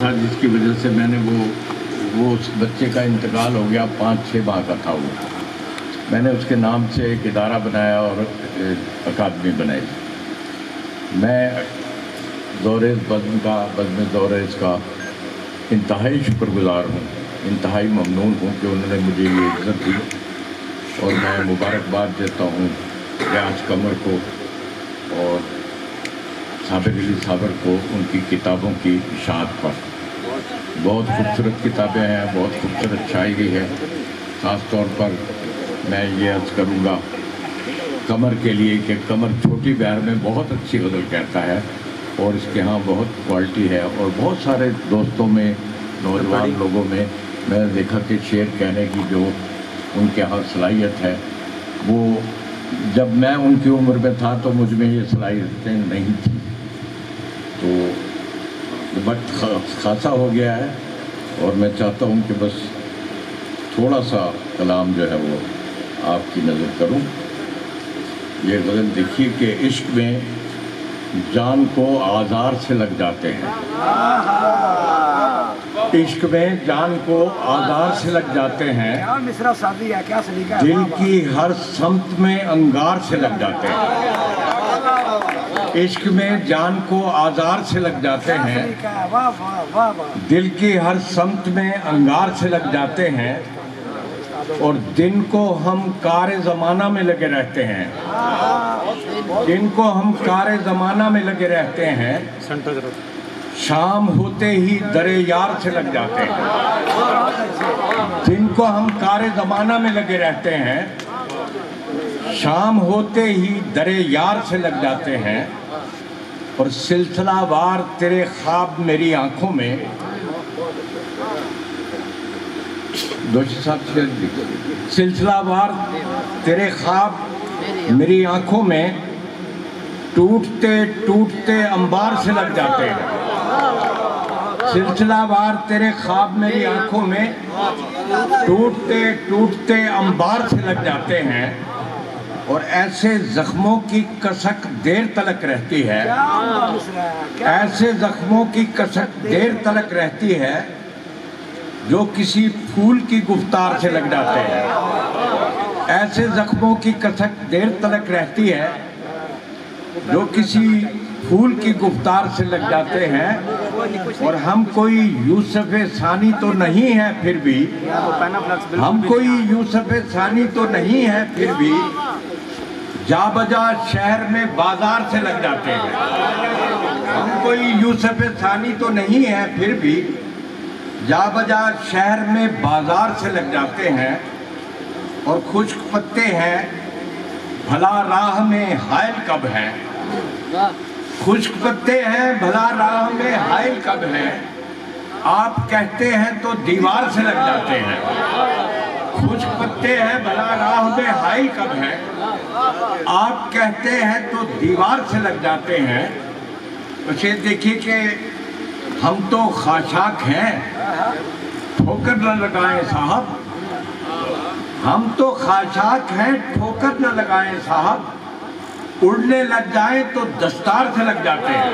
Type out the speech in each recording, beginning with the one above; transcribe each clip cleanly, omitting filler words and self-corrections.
था जिसकी वजह से मैंने वो उस बच्चे का इंतकाल हो गया, 5-6 माह का था वो। मैंने उसके नाम से एक इदारा बनाया और अकादमी बनाई। मैं बज़्म ज़ोरेज़ का इंतहाई शुक्रगुज़ार हूँ, इंतहाई ममनून हूँ कि उन्होंने मुझे ये इज़्ज़त दी, और मैं मुबारकबाद देता हूँ रियाज कमर को और साबिर अली साबर को उनकी किताबों की इशाअत पर। बहुत खूबसूरत किताबें हैं, बहुत खूबसूरत शायरी है। ख़ास तौर पर मैं ये अर्ज़ करूँगा कमर के लिए कि कमर छोटी बयार में बहुत अच्छी गज़ल कहता है और इसके यहाँ बहुत क्वालिटी है। और बहुत सारे दोस्तों में, नौजवान लोगों में मैंने देखा कि शेर कहने की जो उनके यहाँ सलाहियत है, वो जब मैं उनकी उम्र में था तो मुझ में ये सलाहियतें नहीं थी। तो वक्त खासा हो गया है और मैं चाहता हूँ कि बस थोड़ा सा कलाम जो है वो आपकी नज़र करूँ। ये गज़ल देखिए कि इश्क में जान को आज़ार से लग जाते हैं, इश्क में जान को आज़ार से लग जाते हैं, क्या मिसरा शादी है, क्या सलीका है, दिल की हर समत में अंगार से लग जाते हैं। इश्क में जान को आज़ार से लग जाते हैं, वाह वाह वाह वाह। दिल की हर समत में अंगार से लग जाते हैं, और दिन को हम कार ज़माना में लगे रहते हैं, दिन को हम कार ज़माना में लगे रहते हैं, शाम होते ही दरे यार से लग जाते हैं। दिन को हम कार ज़माना में लगे रहते हैं, शाम होते ही दरे यार से लग जाते हैं, और सिलसिलावार तेरे ख्वाब मेरी आंखों में, दोषी साहब से, सिलसिलावार तेरे ख्वाब मेरी आंखों में टूटते टूटते अंबार से लग जाते हैं। सिलसिलावार तेरे ख्वाब मेरी आंखों में टूटते टूटते अंबार से लग जाते हैं, और ऐसे जख्मों की कसक देर तलक रहती है, ऐसे जख्मों की कसक देर तलक रहती है जो किसी फूल की गुफ्तार से लग जाते हैं। ऐसे जख्मों की कसक देर तलक रहती है जो किसी फूल की गुफ्तार से लग जाते हैं, और हम कोई यूसुफ सानी तो नहीं है फिर भी, हम कोई यूसुफ सानी तो नहीं है फिर भी, जा बजा शहर में बाजार से लग जाते हैं। हम कोई यूसुफ सानी तो नहीं है फिर भी, जा बजा शहर में बाजार से लग जाते हैं, और खुश्क पत्ते हैं भला राह में हायल कब है, खुश्क पत्ते हैं भला राह में हायल कब है, आप कहते हैं तो दीवार से लग जाते हैं। खुश्क पत्ते हैं भला राह में हायल कब है, आप कहते हैं तो दीवार से लग जाते हैं। उसे देखिए कि हम तो खाशाक हैं, ठोकर न लगाएं साहब, हम तो खाशाक हैं, ठोकर न लगाएं साहब, उड़ने लग जाएं तो दस्तार से लग जाते हैं।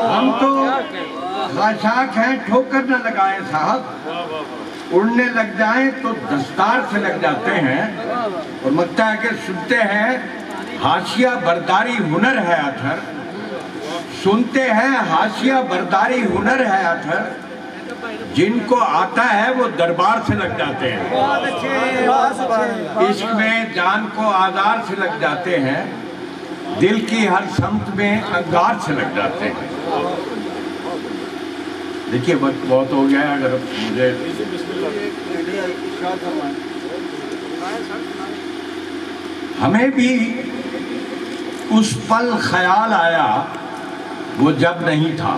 हम तो खाशाक हैं, ठोकर न लगाएं साहब, उड़ने लग जाएं तो दस्तार से लग जाते हैं। और लगता है कि सुनते हैं हाशिया बरदारी हुनर है अथर, सुनते हैं हाशिया बरदारी हुनर है अथर, जिनको आता है वो दरबार से लग जाते हैं। इश्क में जान को आज़ार से लग जाते हैं, दिल की हर समत में अंगार से लग जाते हैं। देखिए वक्त बहुत हो गया है, अगर मुझे हमें भी उस पल ख्याल आया वो जब नहीं था,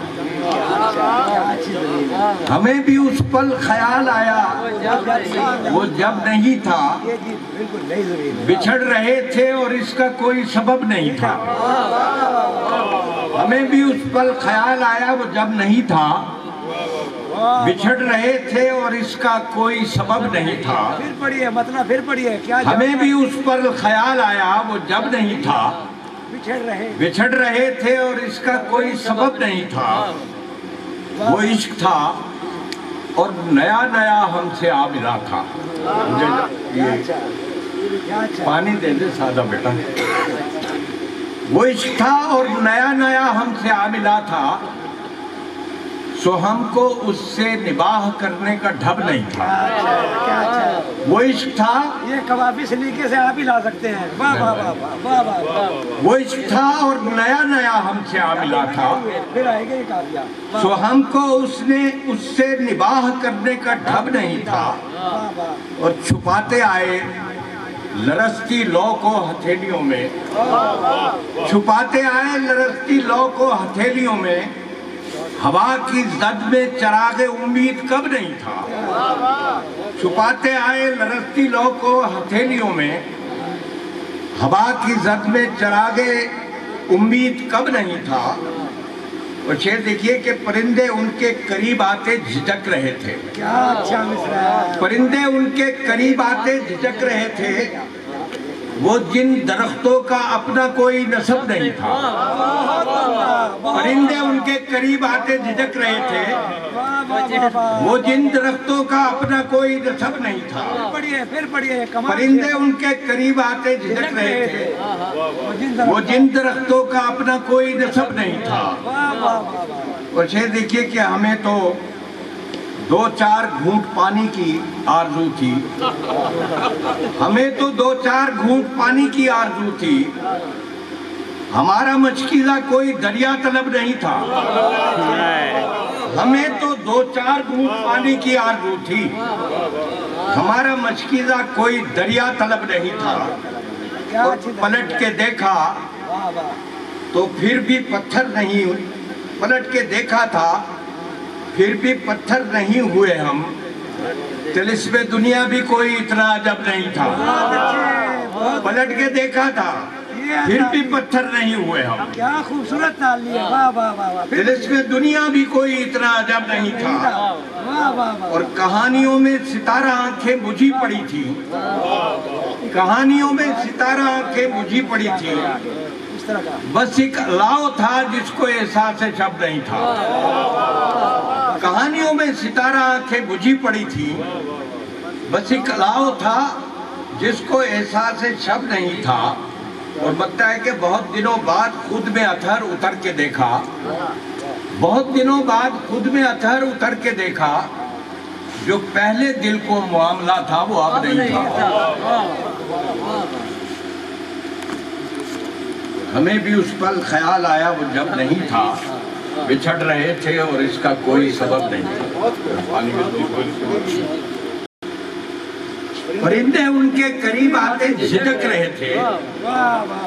हमें भी उस पल ख्याल आया वो जब नहीं था, बिछड़ रहे थे और इसका कोई सबब नहीं था। हमें भी उस पल ख्याल आया वो जब नहीं था, बिछड़ रहे थे और इसका कोई सबब नहीं था। फिर पढ़िए, मतलब फिर पढ़िए क्या। हमें भी उस पर ख्याल आया वो जब नहीं था, बिछड़ रहे थे और इसका कोई सबब नहीं था। वो इश्क था और नया नया हमसे आ मिला था। मुझे ये पानी दे दे सादा बेटा। वो इश्क था और नया नया हमसे आ मिला था, सो हमको उससे निबाह करने का ढब नहीं था। वो इश्क था, ये कबाबी सलीके से आप ही ला सकते हैं। वाह वाह वाह वाह वाह वाह। वो इश्क था और नया नया हमसे आ मिला था, फिर आएगा ये काफिया। सो हमको उससे निबाह करने का ढब नहीं था। वाह वाह। और छुपाते आए लरसती लौ को हथेलियों में, छुपाते आए लरसती लौ को हथेलियों में, हवा की जद में चरागे उम्मीद कब नहीं था। छुपाते आए लरसती लौ को हथेलियों में, हवा की जद में चरागे उम्मीद कब नहीं था। और शेर देखिए कि परिंदे उनके करीब आते झिझक रहे थे। क्या अच्छा मिसरा है। परिंदे उनके करीब आते झिझक रहे थे, वो जिन दरख्तों का अपना कोई नस्ब नहीं था। परिंदे उनके करीब आते झिझक रहे थे, वो जिन दरख्तों का अपना कोई नस्ब नहीं था। फिर पढ़िए कमाल। परिंदे उनके करीब आते झिझक रहे थे, वो जिन दरख्तों का अपना कोई नस्ब नहीं था। वाह वाह वाह। और शेर देखिए कि हमें तो 2-4 घूंट पानी की आरज़ू थी, हमें तो 2-4 घूंट पानी की आरज़ू थी, हमारा मशकीज़ा कोई दरिया तलब नहीं था। हमें तो 2-4 घूंट पानी की आरज़ू थी, हमारा मशकीज़ा कोई दरिया तलब नहीं था। और पलट के देखा तो फिर भी पत्थर नहीं, पलट के देखा था फिर भी पत्थर नहीं हुए हम, तिलिस्मे दुनिया भी कोई इतना अजब नहीं था। पलट के देखा था फिर भी पत्थर नहीं हुए हम। क्या खूबसूरत ताली है। वाह वाह वाह वाह। तिलिस्मे दुनिया भी कोई इतना अजब नहीं था। वाह वाह वाह। और कहानियों में सितारा आंखें बुझी पड़ी थी, कहानियों में सितारा आंखें बुझी पड़ी थी, बस एक लाओ था जिसको एहसास शब्द नहीं था। कहानियों में सितारा आंखें बुझी पड़ी थी, बस एक लाओ था जिसको एहसास शब्द नहीं था। और लगता है कि बहुत दिनों बाद खुद में अथर उतर के देखा, बहुत दिनों बाद खुद में अथर उतर के देखा, जो पहले दिल को मामला था वो अब नहीं था। हमें भी उस पल ख्याल आया वो जब नहीं था, बिछड़ रहे थे और इसका कोई सबब नहीं था। परिंदे उनके करीब आते झिझक रहे थे,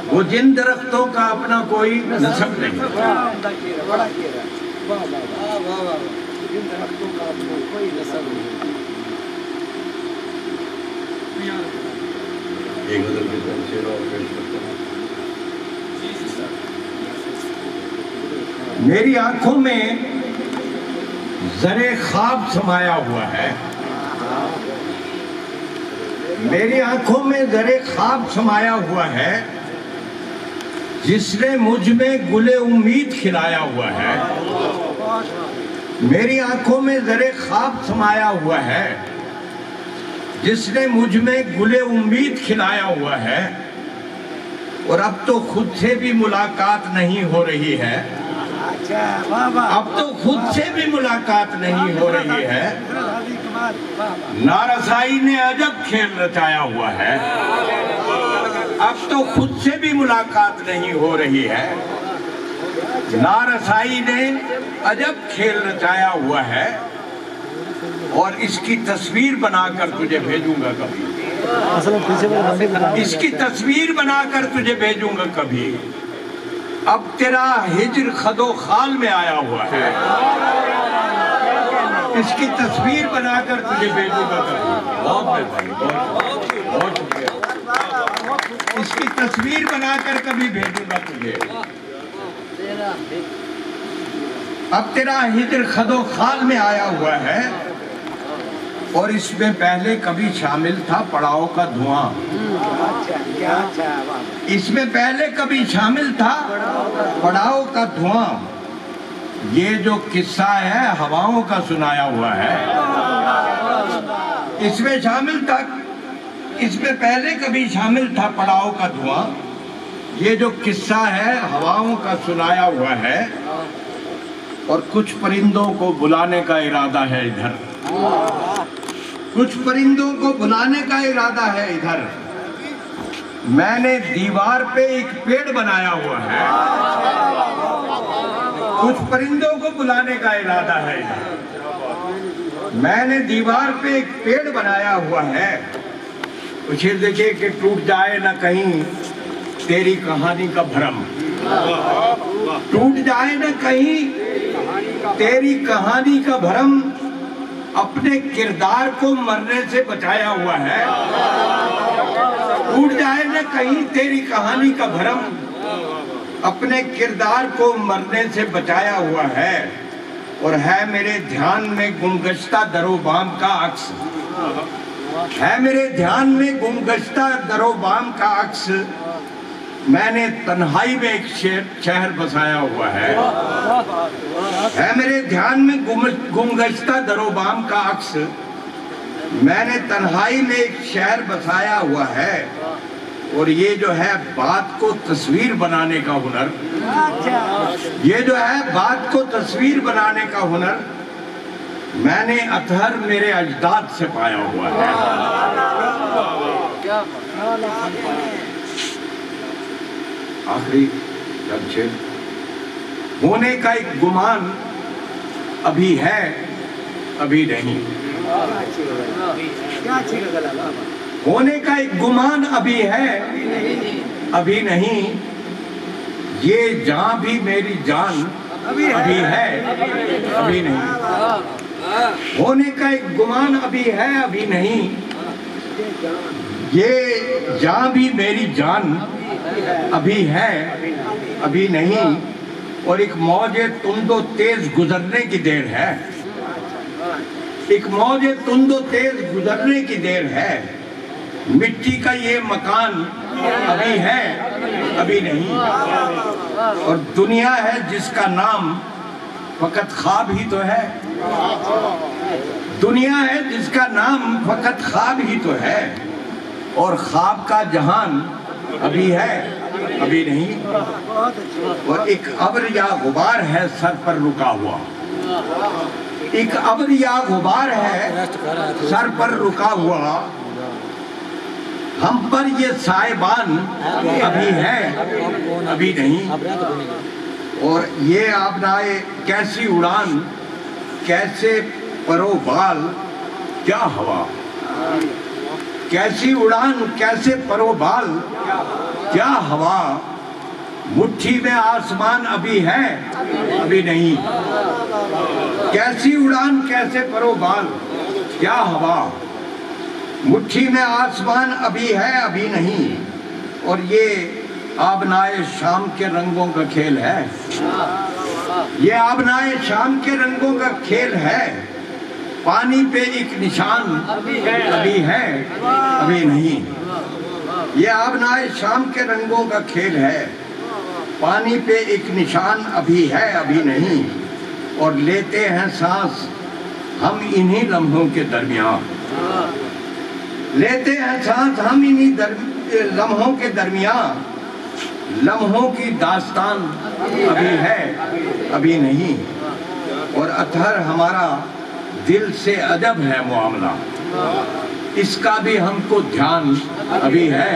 वो जिन दरख्तों का अपना कोई नस्ब नहीं था। मेरी आंखों में जरे ख्वाब समाया हुआ है, मेरी आंखों में जरे ख्वाब समाया हुआ है, जिसने मुझ में गुले उम्मीद खिलाया हुआ है। मेरी आंखों में जरे ख्वाब समाया हुआ है, जिसने मुझ में गुले उम्मीद खिलाया हुआ है। और अब तो खुद से भी मुलाकात नहीं हो रही है, अब तो खुद से भी मुलाकात नहीं हो रही है। नारसाई ने अजब खेल रचाया हुआ है, अब तो खुद से भी मुलाकात नहीं हो रही है। नारसाई ने अजब खेल रचाया हुआ है, और इसकी तस्वीर बनाकर तुझे भेजूंगा कभी, इसकी तस्वीर बनाकर तुझे भेजूंगा कभी। अब तेरा हिज्र खदो खाल में आया हुआ है, इसकी तस्वीर बनाकर तुझे भेजूंगा कभी। बहुत मेहरबानी, बहुत शुक्रिया। इसकी तस्वीर बनाकर कभी भेजूंगा तुझे। अब तेरा हिज्र खदो खाल में आया हुआ है, और इसमें पहले कभी शामिल था पड़ाव का धुआं। इसमें पहले कभी शामिल था पड़ाव का धुआं, ये जो किस्सा है हवाओं का सुनाया हुआ है, इसमें शामिल था, इसमें पहले कभी शामिल था पड़ाव का धुआं। ये जो किस्सा है हवाओं का सुनाया हुआ है, और कुछ परिंदों को बुलाने का इरादा है इधर, कुछ परिंदों को बुलाने का इरादा है इधर। मैंने दीवार पे एक पेड़ बनाया हुआ है, कुछ परिंदों को बुलाने का इरादा है इधर। मैंने दीवार पे एक पेड़ बनाया हुआ है, उसे देखिए कि टूट जाए ना कहीं तेरी कहानी का भरम, टूट जाए ना कहीं तेरी कहानी का भरम, अपने किरदार को मरने से बचाया हुआ है। टूट जाए ना कहीं तेरी कहानी का भरम, अपने किरदार को मरने से बचाया हुआ है। और है मेरे ध्यान में गुमगश्ता दरोबाम का अक्स, है मेरे ध्यान में गुमगश्ता दरोबाम का अक्स। मैंने तन्हाई में एक शहर बसाया हुआ है मेरे ध्यान में गुमगश्ता दरोबाम का अक्स। मैंने तन्हाई में एक शहर बसाया हुआ है। और ये जो है बात को तस्वीर बनाने का हुनर, ये जो है बात को तस्वीर बनाने का हुनर, मैंने अतहर मेरे अजदाद से पाया हुआ है। आखिरी जमशेद, होने का एक गुमान अभी है अभी नहीं, होने का एक गुमान अभी है अभी नहीं। ये जान भी मेरी जान अभी है अभी नहीं। होने का एक गुमान अभी है अभी नहीं, ये जान भी मेरी जान अभी है अभी नहीं। और एक मौजे तुंदो तेज गुजरने की देर है, एक मौजे तुंदो तेज गुजरने की देर है। मिट्टी का ये मकान अभी है अभी नहीं। और दुनिया है जिसका नाम फकत ख्वाब ही तो है, दुनिया है जिसका नाम फकत ख्वाब ही तो है। और ख्वाब का जहान अभी है अभी नहीं। और एक अब्र या गुबार है सर पर रुका हुआ, एक अब्र या गुबार है सर पर रुका हुआ। हम पर ये साइबान अभी है अभी नहीं। और ये आबनाए कैसी उड़ान कैसे परोबाल क्या हवा, कैसी उड़ान कैसे परोबाल क्या हवा। मुट्ठी में आसमान अभी है अभी नहीं, कैसी उड़ान कैसे परोबाल क्या हवा। मुट्ठी में आसमान अभी है अभी नहीं। और ये आबनाए शाम के रंगों का खेल है, ये आबनाए शाम के रंगों का खेल है। पानी पे एक निशान अभी है अभी नहीं। ये आबनाए शाम के रंगों का खेल है, पानी पे एक निशान अभी है अभी नहीं। और लेते हैं सांस हम इन्हीं लम्हों के दरमियान, लेते हैं सांस हम इन्हीं लम्हों के दरमियान। लम्हों की दास्तान अभी है अभी नहीं। और अतहर हमारा दिल से अजब है मामला, इसका भी हमको ध्यान अभी है।